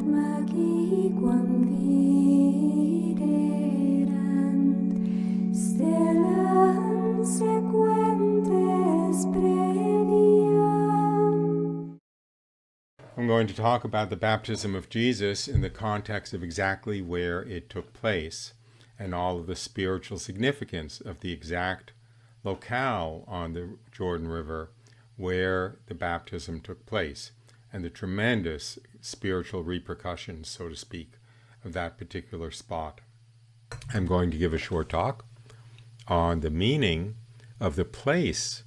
magi quam videran stellam sequentes breviam. I'm going to talk about the baptism of Jesus in the context of exactly where it took place and all of the spiritual significance of the exact locale on the Jordan River where the baptism took place and the tremendous spiritual repercussions, so to speak, of that particular spot. I'm going to give a short talk on the meaning of the place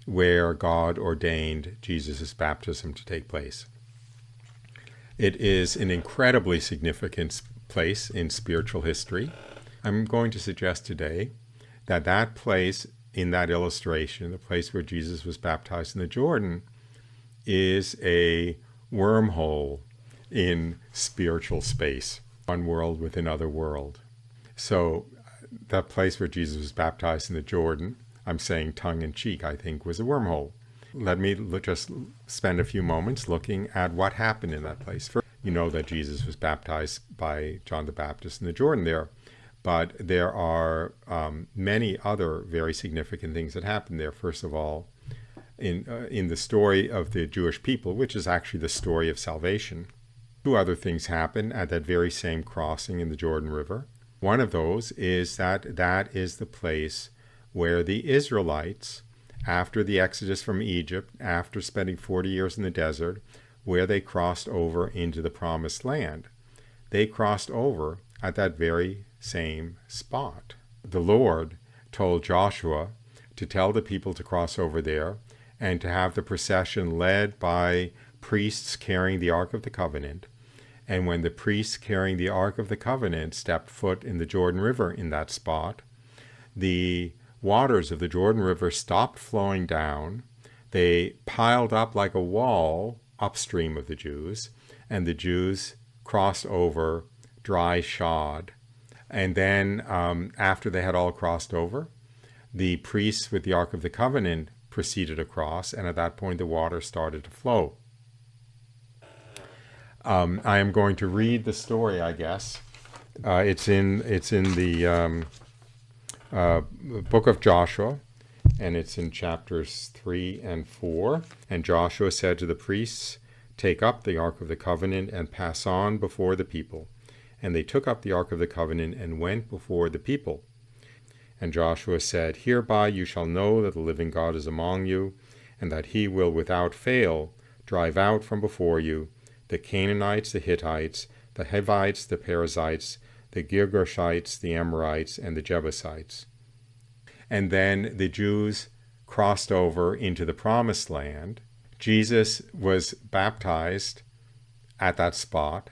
where God ordained Jesus' baptism to take place. It is an incredibly significant place in spiritual history. I'm going to suggest today that that place in that illustration, the place where Jesus was baptized in the Jordan, is a wormhole in spiritual space, one world within another world. So that place where Jesus was baptized in the Jordan, I'm saying tongue-in-cheek, I think was a wormhole. Let me just spend a few moments looking at what happened in that place. First, you know that Jesus was baptized by John the Baptist in the Jordan there, but there are many other very significant things that happened there. First of all, in the story of the Jewish people, which is actually the story of salvation, two other things happen at that very same crossing in the Jordan River. One of those is that that is the place where the Israelites, after the exodus from Egypt, after spending 40 years in the desert, where they crossed over into the promised land. They crossed over at that very same spot. The Lord told Joshua to tell the people to cross over there and to have the procession led by priests carrying the Ark of the Covenant. And when the priests carrying the Ark of the Covenant stepped foot in the Jordan River in that spot, the waters of the Jordan River stopped flowing down. They piled up like a wall upstream of the Jews, and the Jews crossed over dry shod. And then after they had all crossed over, the priests with the Ark of the Covenant proceeded across, and at that point the water started to flow. I am going to read the story, I guess. It's in the book of Joshua, and it's in chapters 3 and 4. And Joshua said to the priests, "Take up the Ark of the Covenant and pass on before the people." And they took up the Ark of the Covenant and went before the people. And Joshua said, "Hereby you shall know that the living God is among you, and that he will without fail drive out from before you the Canaanites, the Hittites, the Hivites, the Perizzites, the Girgashites, the Amorites, and the Jebusites." And then the Jews crossed over into the promised land. Jesus was baptized at that spot,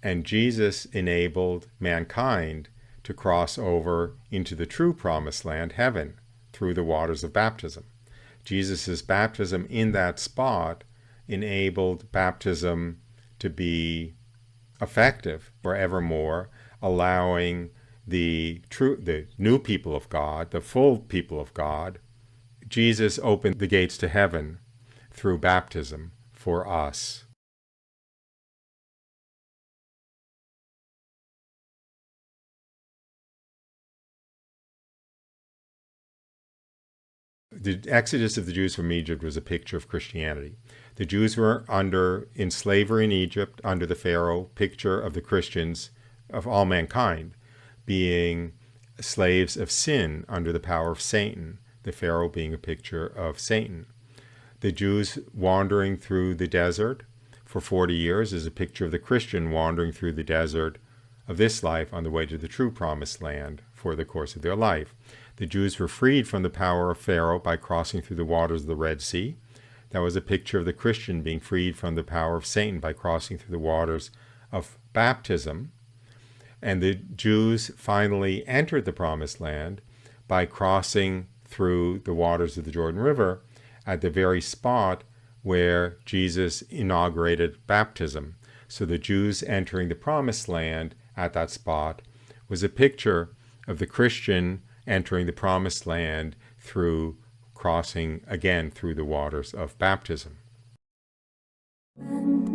and Jesus enabled mankind to cross over into the true promised land, heaven, through the waters of baptism. Jesus' baptism in that spot enabled baptism to be effective forevermore, allowing the new people of God, the full people of God. Jesus opened the gates to heaven through baptism for us. The exodus of the Jews from Egypt was a picture of Christianity. The Jews were in slavery in Egypt under the Pharaoh, picture of the Christians, of all mankind, being slaves of sin under the power of Satan, the Pharaoh being a picture of Satan. The Jews wandering through the desert for 40 years is a picture of the Christian wandering through the desert of this life on the way to the true promised land for the course of their life. The Jews were freed from the power of Pharaoh by crossing through the waters of the Red Sea. That was a picture of the Christian being freed from the power of Satan by crossing through the waters of baptism. And the Jews finally entered the promised land by crossing through the waters of the Jordan River at the very spot where Jesus inaugurated baptism. So the Jews entering the promised land at that spot was a picture of the Christian entering the promised land through crossing again through the waters of baptism. And